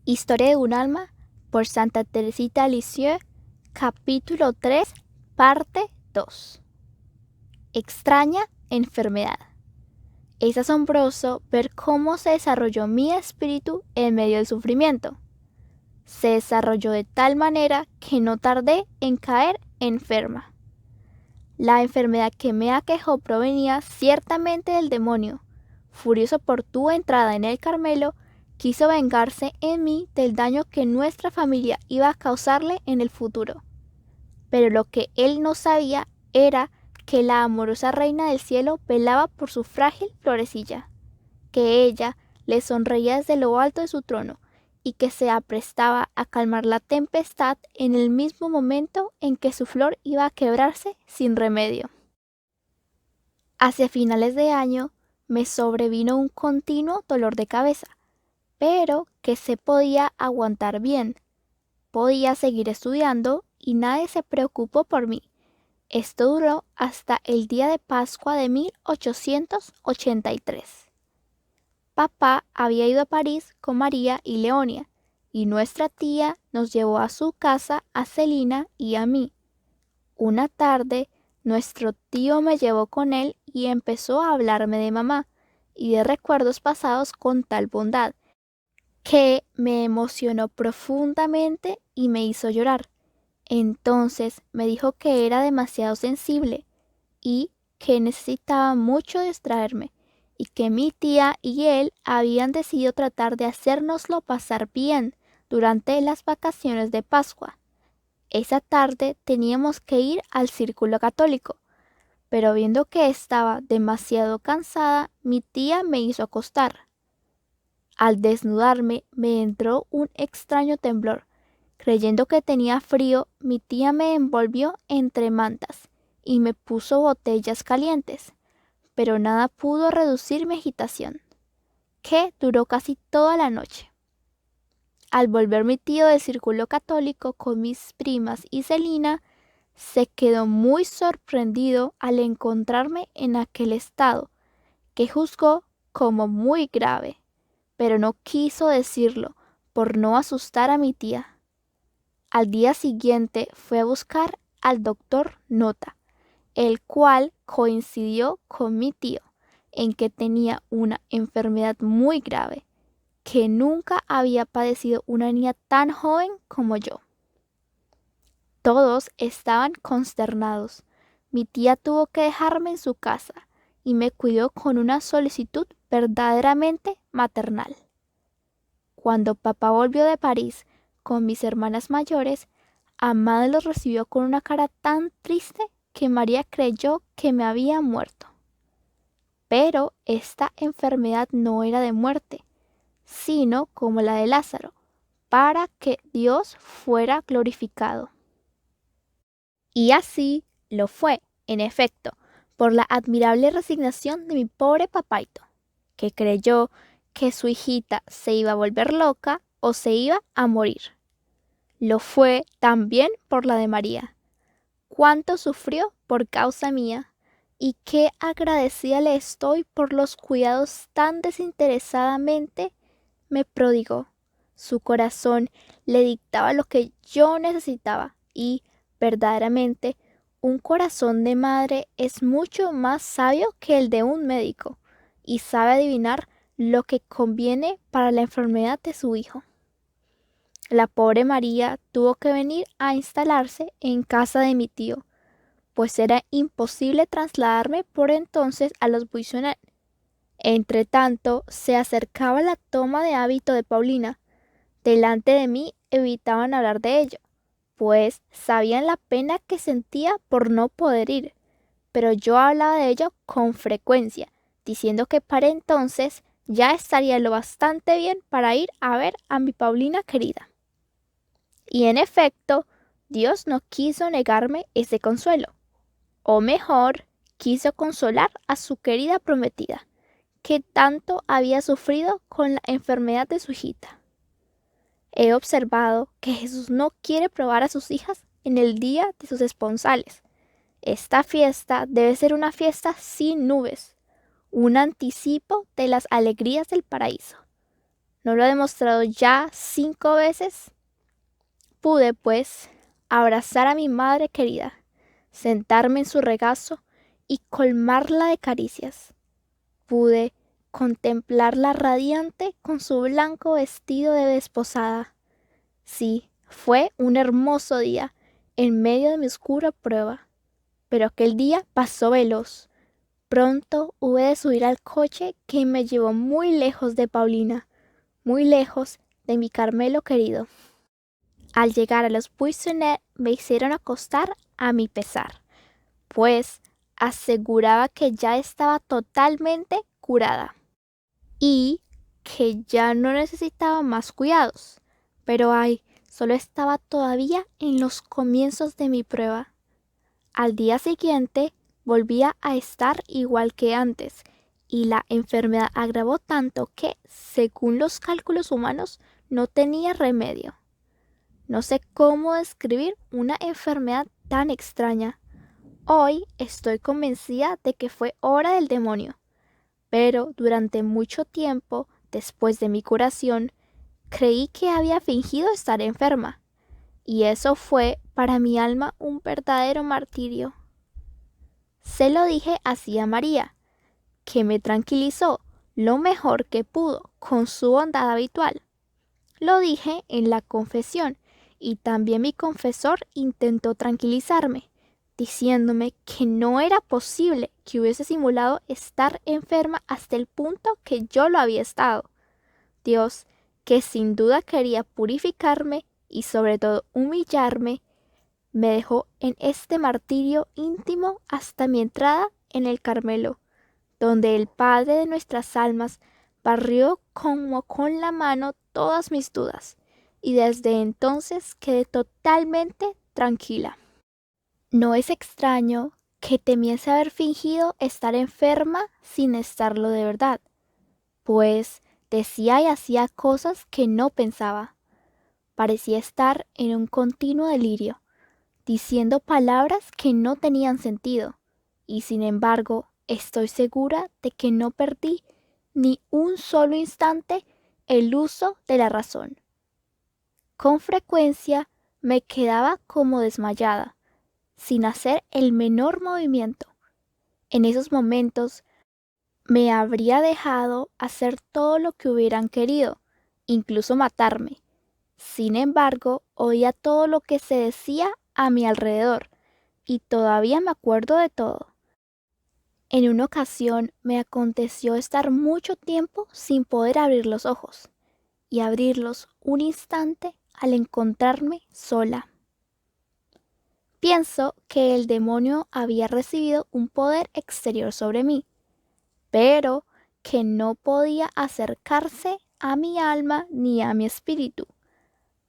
Historia de un alma por Santa Teresita de Lisieux, capítulo 3, parte 2. Extraña enfermedad. Es asombroso ver cómo se desarrolló mi espíritu en medio del sufrimiento. Se desarrolló de tal manera que no tardé en caer enferma. La enfermedad que me aquejó provenía ciertamente del demonio. Furioso por tu entrada en el Carmelo, quiso vengarse en mí del daño que nuestra familia iba a causarle en el futuro. Pero lo que él no sabía era que la amorosa reina del cielo velaba por su frágil florecilla, que ella le sonreía desde lo alto de su trono y que se aprestaba a calmar la tempestad en el mismo momento en que su flor iba a quebrarse sin remedio. Hacia finales de año me sobrevino un continuo dolor de cabeza, pero que se podía aguantar bien. Podía seguir estudiando y nadie se preocupó por mí. Esto duró hasta el día de Pascua de 1883. Papá había ido a París con María y Leonia, y nuestra tía nos llevó a su casa a Celina y a mí. Una tarde, nuestro tío me llevó con él y empezó a hablarme de mamá y de recuerdos pasados con tal bondad, que me emocionó profundamente y me hizo llorar. Entonces me dijo que era demasiado sensible y que necesitaba mucho distraerme, y que mi tía y él habían decidido tratar de hacérnoslo pasar bien durante las vacaciones de Pascua. Esa tarde teníamos que ir al círculo católico, pero viendo que estaba demasiado cansada, mi tía me hizo acostar. Al desnudarme me entró un extraño temblor. Creyendo que tenía frío, mi tía me envolvió entre mantas y me puso botellas calientes, pero nada pudo reducir mi agitación, que duró casi toda la noche. Al volver mi tío del círculo católico con mis primas y Celina, se quedó muy sorprendido al encontrarme en aquel estado, que juzgó como muy grave, pero no quiso decirlo por no asustar a mi tía. Al día siguiente fue a buscar al doctor Nota, el cual coincidió con mi tío en que tenía una enfermedad muy grave, que nunca había padecido una niña tan joven como yo. Todos estaban consternados. Mi tía tuvo que dejarme en su casa y me cuidó con una solicitud verdaderamente maternal. Cuando papá volvió de París con mis hermanas mayores, Amada los recibió con una cara tan triste que María creyó que me había muerto. Pero esta enfermedad no era de muerte, sino como la de Lázaro, para que Dios fuera glorificado. Y así lo fue, en efecto, por la admirable resignación de mi pobre papaito, que creyó que su hijita se iba a volver loca o se iba a morir. Lo fue también por la de María. Cuánto sufrió por causa mía, y qué agradecida le estoy por los cuidados tan desinteresadamente me prodigó. Su corazón le dictaba lo que yo necesitaba y, verdaderamente, un corazón de madre es mucho más sabio que el de un médico y sabe adivinar lo que conviene para la enfermedad de su hijo. La pobre María tuvo que venir a instalarse en casa de mi tío, pues era imposible trasladarme por entonces a los Buissonets. Entretanto, se acercaba la toma de hábito de Paulina. Delante de mí evitaban hablar de ello, pues sabían la pena que sentía por no poder ir, pero yo hablaba de ello con frecuencia, diciendo que para entonces ya estaría lo bastante bien para ir a ver a mi Paulina querida. Y en efecto, Dios no quiso negarme ese consuelo, o mejor, quiso consolar a su querida prometida, que tanto había sufrido con la enfermedad de su hijita. He observado que Jesús no quiere probar a sus hijas en el día de sus esponsales. Esta fiesta debe ser una fiesta sin nubes, un anticipo de las alegrías del paraíso. ¿No lo ha demostrado ya 5 veces? Pude, pues, abrazar a mi madre querida, sentarme en su regazo y colmarla de caricias. Pude contemplarla radiante con su blanco vestido de desposada. Sí, fue un hermoso día en medio de mi oscura prueba. Pero aquel día pasó veloz. Pronto hube de subir al coche que me llevó muy lejos de Paulina, muy lejos de mi Carmelo querido. Al llegar a los Buissonets me hicieron acostar a mi pesar, pues aseguraba que ya estaba totalmente curada y que ya no necesitaba más cuidados. Pero ay, solo estaba todavía en los comienzos de mi prueba. Al día siguiente volvía a estar igual que antes y la enfermedad agravó tanto que, según los cálculos humanos, no tenía remedio. No sé cómo describir una enfermedad tan extraña. Hoy estoy convencida de que fue obra del demonio, pero durante mucho tiempo, después de mi curación, creí que había fingido estar enferma, y eso fue para mi alma un verdadero martirio. Se lo dije así a María, que me tranquilizó lo mejor que pudo con su bondad habitual. Lo dije en la confesión y también mi confesor intentó tranquilizarme, diciéndome que no era posible que hubiese simulado estar enferma hasta el punto que yo lo había estado. Dios, que sin duda quería purificarme y sobre todo humillarme, me dejó en este martirio íntimo hasta mi entrada en el Carmelo, donde el Padre de nuestras almas barrió como con la mano todas mis dudas, y desde entonces quedé totalmente tranquila. No es extraño que temiese haber fingido estar enferma sin estarlo de verdad, pues decía y hacía cosas que no pensaba. Parecía estar en un continuo delirio, diciendo palabras que no tenían sentido, y sin embargo estoy segura de que no perdí ni un solo instante el uso de la razón. Con frecuencia me quedaba como desmayada, sin hacer el menor movimiento. En esos momentos me habría dejado hacer todo lo que hubieran querido, incluso matarme. Sin embargo, oía todo lo que se decía a mi alrededor, y todavía me acuerdo de todo. En una ocasión me aconteció estar mucho tiempo sin poder abrir los ojos, y abrirlos un instante al encontrarme sola. Pienso que el demonio había recibido un poder exterior sobre mí, pero que no podía acercarse a mi alma ni a mi espíritu,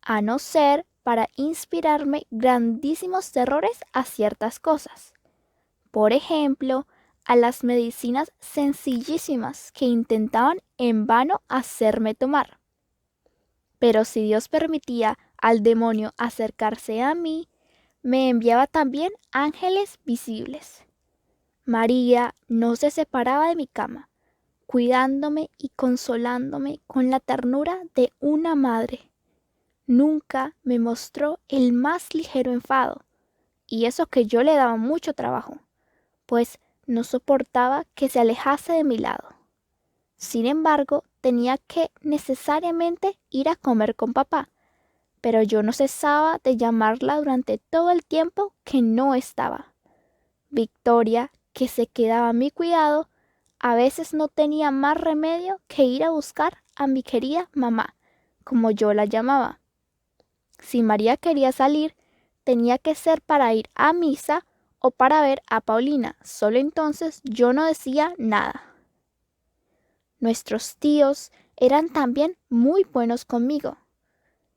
a no ser para inspirarme grandísimos terrores a ciertas cosas. Por ejemplo, a las medicinas sencillísimas que intentaban en vano hacerme tomar. Pero si Dios permitía al demonio acercarse a mí, me enviaba también ángeles visibles. María no se separaba de mi cama, cuidándome y consolándome con la ternura de una madre. Nunca me mostró el más ligero enfado, y eso que yo le daba mucho trabajo, pues no soportaba que se alejase de mi lado. Sin embargo, tenía que necesariamente ir a comer con papá, pero yo no cesaba de llamarla durante todo el tiempo que no estaba. Victoria, que se quedaba a mi cuidado, a veces no tenía más remedio que ir a buscar a mi querida mamá, como yo la llamaba. Si María quería salir, tenía que ser para ir a misa o para ver a Paulina. Solo entonces yo no decía nada. Nuestros tíos eran también muy buenos conmigo.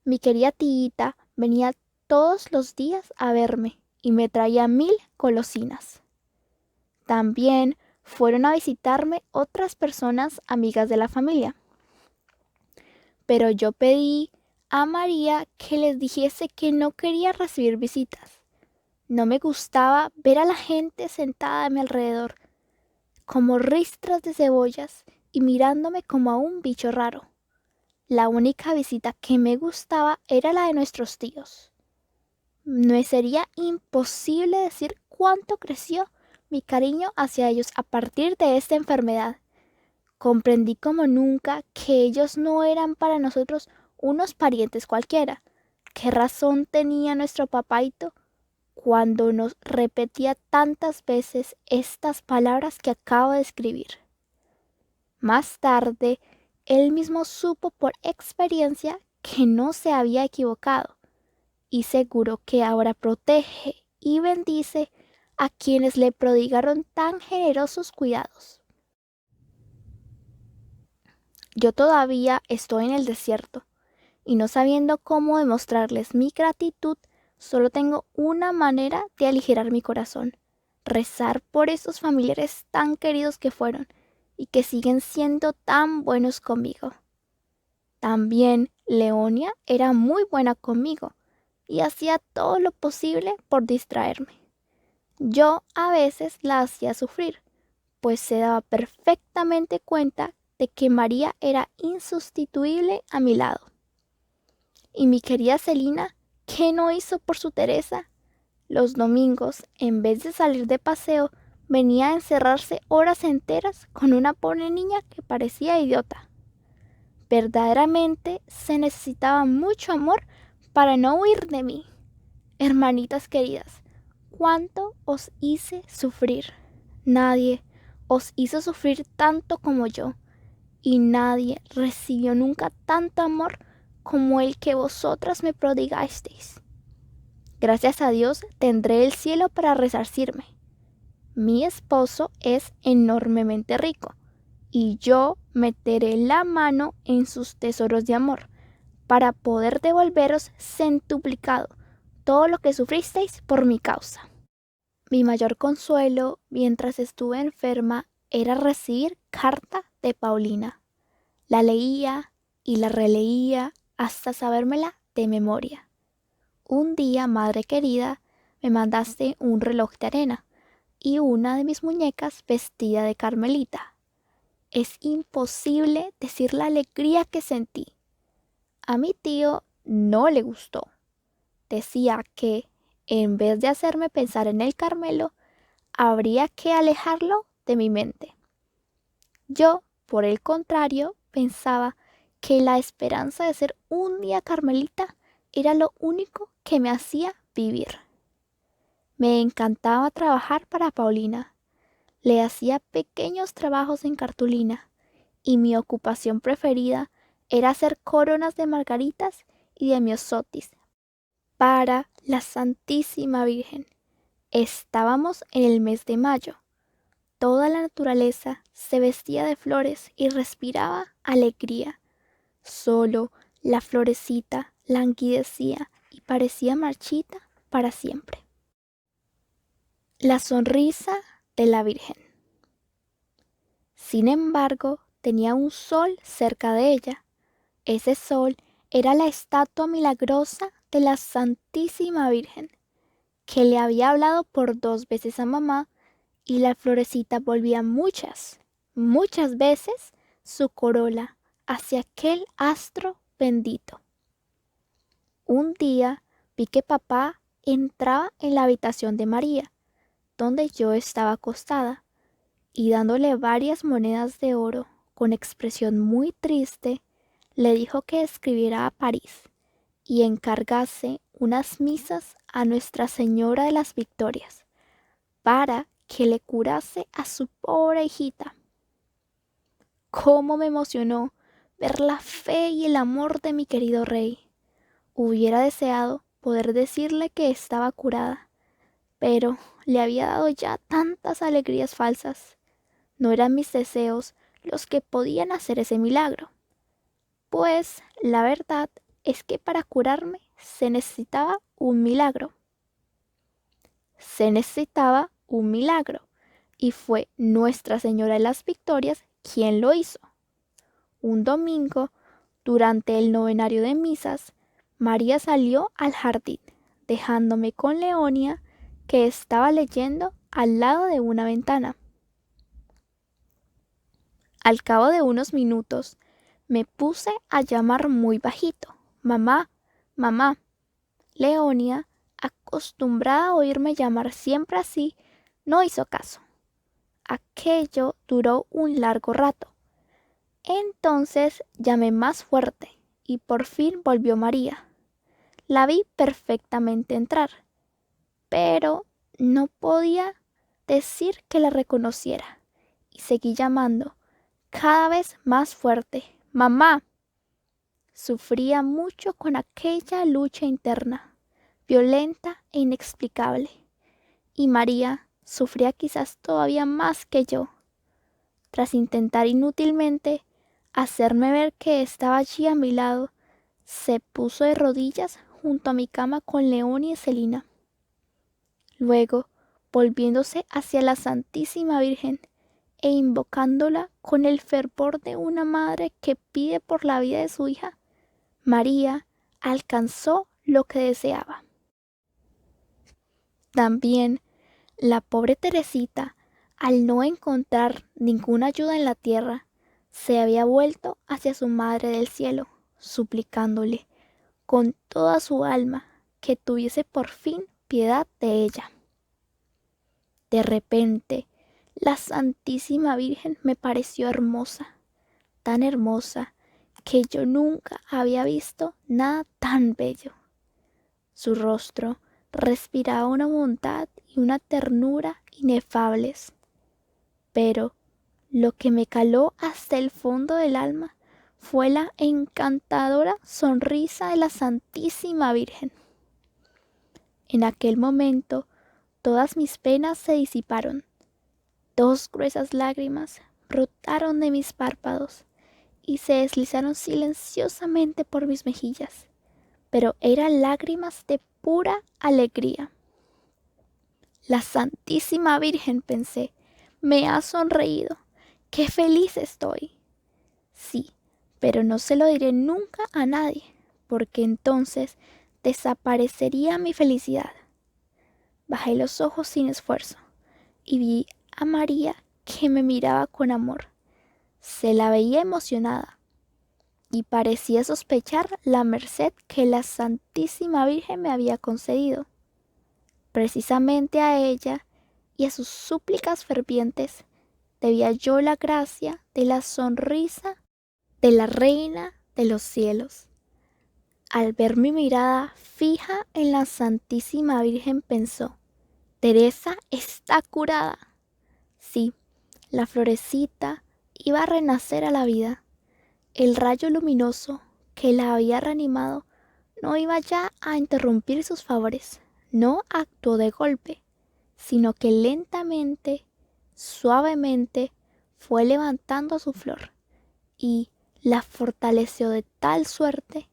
Mi querida tiita venía todos los días a verme y me traía 1000 golosinas. También fueron a visitarme otras personas amigas de la familia. Pero yo pedí a María que les dijese que no quería recibir visitas. No me gustaba ver a la gente sentada a mi alrededor, como ristras de cebollas, y mirándome como a un bicho raro. La única visita que me gustaba era la de nuestros tíos. Me sería imposible decir cuánto creció mi cariño hacia ellos a partir de esta enfermedad. Comprendí como nunca que ellos no eran para nosotros unos parientes cualquiera. ¿Qué razón tenía nuestro papaito cuando nos repetía tantas veces estas palabras que acabo de escribir? Más tarde, él mismo supo por experiencia que no se había equivocado y seguro que ahora protege y bendice a quienes le prodigaron tan generosos cuidados. Yo todavía estoy en el desierto y no sabiendo cómo demostrarles mi gratitud, solo tengo una manera de aligerar mi corazón: rezar por esos familiares tan queridos que fueron y que siguen siendo tan buenos conmigo. También Leonia era muy buena conmigo y hacía todo lo posible por distraerme. Yo a veces la hacía sufrir, pues se daba perfectamente cuenta de que María era insustituible a mi lado. Y mi querida Celina, ¿qué no hizo por su Teresa? Los domingos, en vez de salir de paseo, venía a encerrarse horas enteras con una pobre niña que parecía idiota. Verdaderamente se necesitaba mucho amor para no huir de mí. Hermanitas queridas, ¿cuánto os hice sufrir? Nadie os hizo sufrir tanto como yo, y nadie recibió nunca tanto amor como el que vosotras me prodigasteis. Gracias a Dios tendré el cielo para resarcirme. Mi esposo es enormemente rico, y yo meteré la mano en sus tesoros de amor, para poder devolveros centuplicado todo lo que sufristeis por mi causa. Mi mayor consuelo mientras estuve enferma era recibir carta de Paulina. La leía y la releía hasta sabérmela de memoria. Un día, madre querida, me mandaste un reloj de arena y una de mis muñecas vestida de Carmelita. Es imposible decir la alegría que sentí. A mi tío no le gustó. Decía que, en vez de hacerme pensar en el Carmelo, habría que alejarlo de mi mente. Yo, por el contrario, pensaba que la esperanza de ser un día Carmelita era lo único que me hacía vivir. Me encantaba trabajar para Paulina. Le hacía pequeños trabajos en cartulina y mi ocupación preferida era hacer coronas de margaritas y de miosotis para la Santísima Virgen. Estábamos en el mes de mayo. Toda la naturaleza se vestía de flores y respiraba alegría. Solo la florecita languidecía y parecía marchita para siempre. La sonrisa de la Virgen. Sin embargo, tenía un sol cerca de ella. Ese sol era la estatua milagrosa de la Santísima Virgen, que le había hablado por 2 veces a mamá, y la florecita volvía muchas veces su corola hacia aquel astro bendito. Un día vi que papá entraba en la habitación de María, donde yo estaba acostada, y dándole varias monedas de oro con expresión muy triste, le dijo que escribiera a París y encargase unas misas a Nuestra Señora de las Victorias para que le curase a su pobre hijita. Cómo me emocionó ver la fe y el amor de mi querido rey. Hubiera deseado poder decirle que estaba curada, pero le había dado ya tantas alegrías falsas. No eran mis deseos los que podían hacer ese milagro, pues la verdad es que para curarme se necesitaba un milagro. Y fue Nuestra Señora de las Victorias quien lo hizo. Un domingo, durante el novenario de misas, María salió al jardín, dejándome con Leonia, que estaba leyendo al lado de una ventana. Al cabo de unos minutos, Me puse a llamar muy bajito: mamá, mamá. Leonia, acostumbrada a oírme llamar siempre así, no hizo caso. Aquello duró un largo rato. Entonces llamé más fuerte y por fin volvió María. La vi perfectamente entrar, pero no podía decir que la reconociera, y seguí llamando cada vez más fuerte: mamá. Sufría mucho con aquella lucha interna, violenta e inexplicable, y María sufría quizás todavía más que yo. Tras intentar inútilmente hacerme ver que estaba allí a mi lado, se puso de rodillas junto a mi cama con Leonia y Celina. Luego, volviéndose hacia la Santísima Virgen e invocándola con el fervor de una madre que pide por la vida de su hija, María alcanzó lo que deseaba. También la pobre Teresita, al no encontrar ninguna ayuda en la tierra, se había vuelto hacia su Madre del Cielo, suplicándole con toda su alma que tuviese por fin piedad de ella. De repente, la Santísima Virgen me pareció hermosa, tan hermosa que yo nunca había visto nada tan bello. Su rostro respiraba una bondad y una ternura inefables. Pero lo que me caló hasta el fondo del alma fue la encantadora sonrisa de la Santísima Virgen. En aquel momento todas mis penas se disiparon. 2 gruesas lágrimas brotaron de mis párpados y se deslizaron silenciosamente por mis mejillas, pero eran lágrimas de pura alegría. La Santísima Virgen, pensé, me ha sonreído. ¡Qué feliz estoy! Sí, pero no se lo diré nunca a nadie, porque entonces desaparecería mi felicidad. Bajé los ojos sin esfuerzo y vi a María, que me miraba con amor. Se la veía emocionada y parecía sospechar la merced que la Santísima Virgen me había concedido. Precisamente a ella y a sus súplicas fervientes debía yo la gracia de la sonrisa de la Reina de los Cielos. Al ver mi mirada fija en la Santísima Virgen, pensó: Teresa está curada. Sí, la florecita iba a renacer a la vida. El rayo luminoso que la había reanimado no iba ya a interrumpir sus favores. No actuó de golpe, sino que lentamente, suavemente, fue levantando su flor y la fortaleció de tal suerte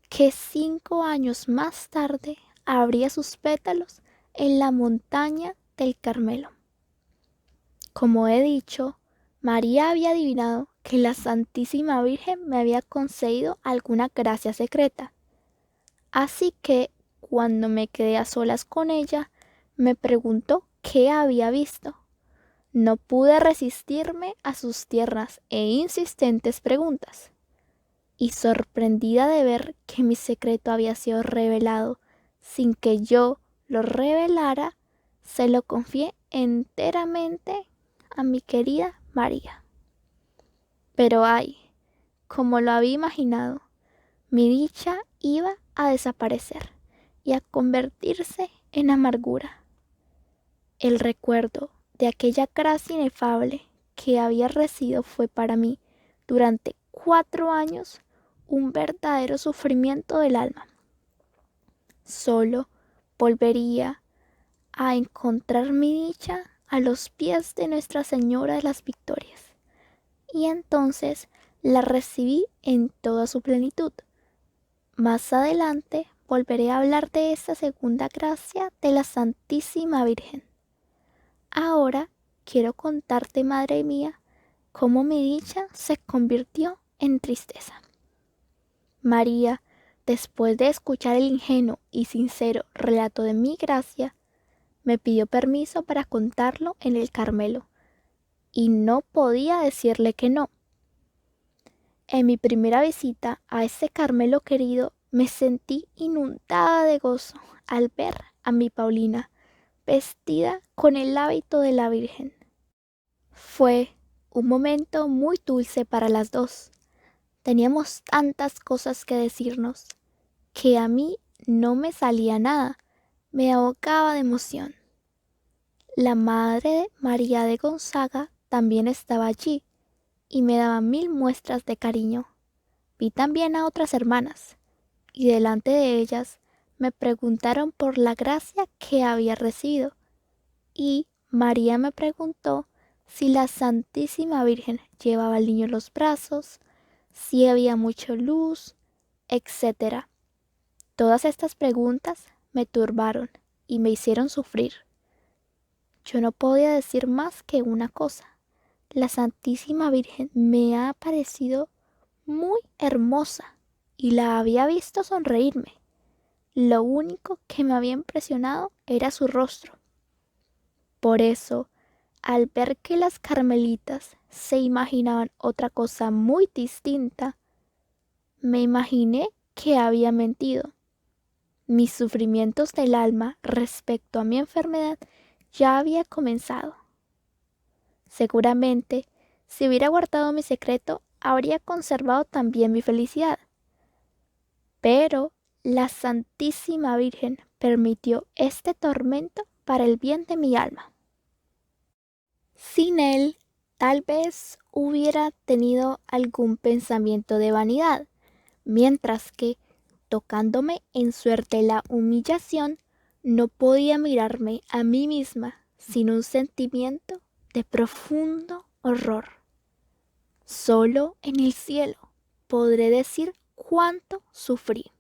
que 5 años más tarde abría sus pétalos en la montaña del Carmelo. Como he dicho, María había adivinado que la Santísima Virgen me había concedido alguna gracia secreta. Así que, cuando me quedé a solas con ella, me preguntó qué había visto. No pude resistirme a sus tiernas e insistentes preguntas, y sorprendida de ver que mi secreto había sido revelado sin que yo lo revelara, se lo confié enteramente a mi querida María. Pero ay, como lo había imaginado, mi dicha iba a desaparecer y a convertirse en amargura. El recuerdo de aquella gracia inefable que había recibido fue para mí, durante 4 años, un verdadero sufrimiento del alma. Solo volvería a encontrar mi dicha a los pies de Nuestra Señora de las Victorias, y entonces la recibí en toda su plenitud. Más adelante volveré a hablar de esta segunda gracia de la Santísima Virgen. Ahora quiero contarte, madre mía, cómo mi dicha se convirtió en tristeza. María, después de escuchar el ingenuo y sincero relato de mi gracia, me pidió permiso para contarlo en el Carmelo, y no podía decirle que no. En mi primera visita a ese Carmelo querido, me sentí inundada de gozo al ver a mi Paulina vestida con el hábito de la Virgen. Fue un momento muy dulce para las dos. Teníamos tantas cosas que decirnos que a mí no me salía nada, me ahogaba de emoción. La madre María de Gonzaga también estaba allí y me daba mil muestras de cariño. Vi también a otras hermanas y delante de ellas me preguntaron por la gracia que había recibido y María me preguntó si la Santísima Virgen llevaba al niño en los brazos, si había mucha luz, etcétera. Todas estas preguntas me turbaron y me hicieron sufrir. Yo no podía decir más que una cosa. La Santísima Virgen me ha parecido muy hermosa y la había visto sonreírme. Lo único que me había impresionado era su rostro. Por eso, al ver que las carmelitas se imaginaban otra cosa muy distinta, me imaginé que había mentido. Mis sufrimientos del alma respecto a mi enfermedad ya había comenzado. Seguramente, si hubiera guardado mi secreto, habría conservado también mi felicidad. Pero la Santísima Virgen permitió este tormento para el bien de mi alma. Sin él, tal vez hubiera tenido algún pensamiento de vanidad, mientras que, tocándome en suerte la humillación, no podía mirarme a mí misma sin un sentimiento de profundo horror. Solo en el cielo podré decir cuánto sufrí.